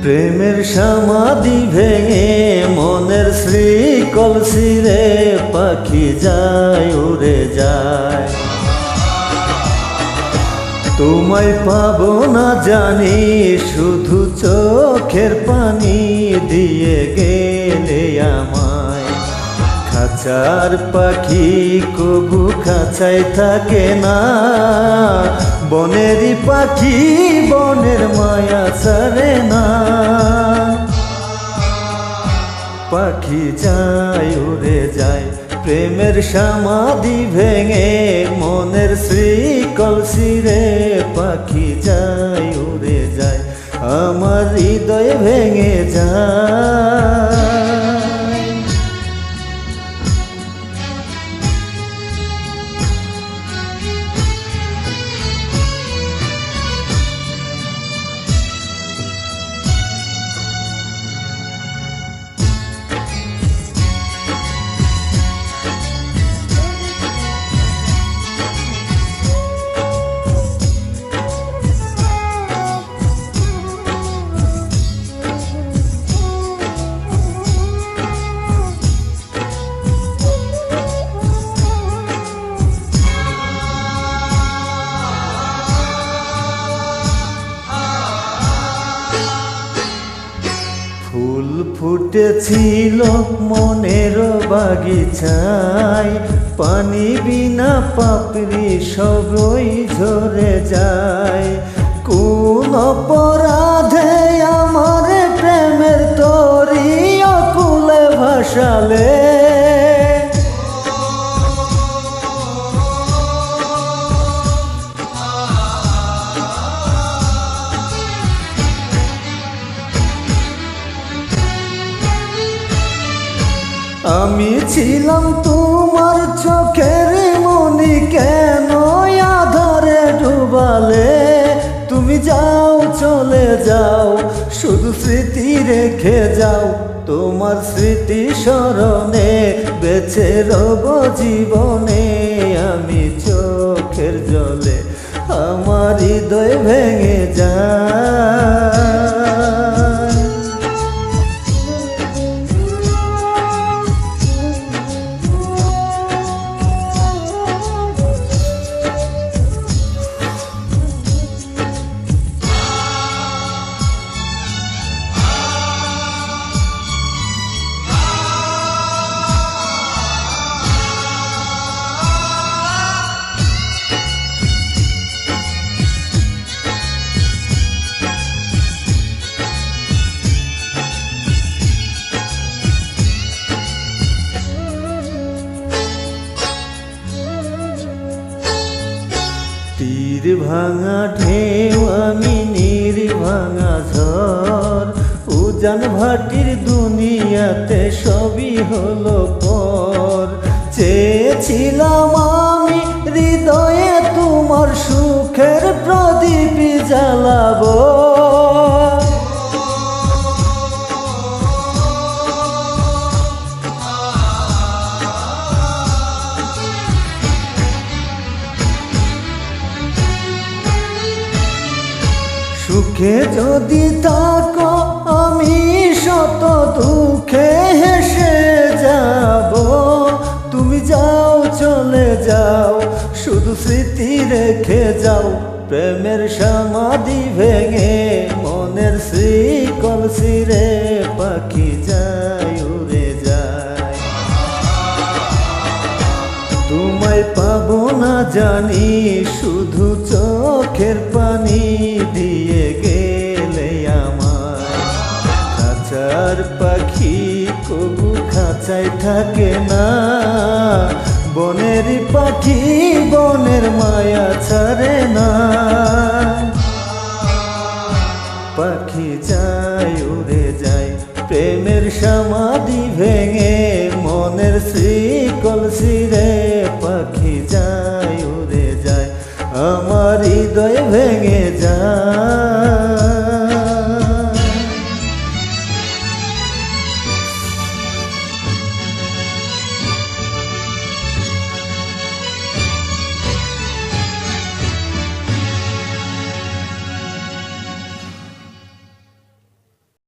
প্রেমের সমাধি ভেঙে মনের শ্রীকল ছিঁড়ে পাখি যায় উড়ে যায়। তোমায় পাবো না জানি শুধু চোখের পানি দিয়ে গেলে আমায়। খাঁচার পাখি কবু খাঁচায় থাকে না, বনেরই পাখি বনের মায়া ছাড়ে না। পাখি যায় উড়ে যায় প্রেমের সমাধি ভেঙে মনের শ্রীকল ছিঁড়ে পাখি যায় উড়ে যায়, আমার হৃদয় ভেঙে যায়। ফুল ফুটেছিল মনের বাগিচায়, পানি বিনা পাপড়ি সবই ঝরে যায়। কোন অপরাধে আমার প্রেমের তরি অকুলে ভাসালে, আমি ছিলাম তোমার চোখের মনি, কেন আধারে ডুবালে? তুমি যাও চলে যাও শুধু স্মৃতি রেখে যাও, তোমার স্মৃতি স্মরণে বেঁচে রব জীবনে। আমি চোখের জলে আমার হৃদয় ভেঙে যায়। তীর ভাঙা ঢেউ আমি নীর ভাঙা ঝড়, উজান ভাটির দুনিয়াতে সবই হলো পর। চেয়েছিলাম আমি হৃদয়ে তোমার সুখের প্রদীপ জ্বালাবো, সুখে যদি থাকো আমি শত দুঃখে হেসে যাব। তুমি যাও চলে যাও শুধু স্মৃতি রেখে যাও, প্রেমের সমাধি ভেঙে মনের শ্রীকল ছিঁড়ে পাখি যায় উড়ে যায়। তোমায় পাবো না জানি শুধু চোখের পানি দিয়ে গেলে আমায়। খাঁচার পাখি কবু খাঁচায় থাকে না, বনের পাখি বনের মায়া ছাড়ে না। পাখি যায় উড়ে যায় প্রেমের সমাধি ভেঙে মনের শ্রীকল ছিঁড়ে পাখি যায় উড়ে যায়, আমার হৃদয় ভেঙে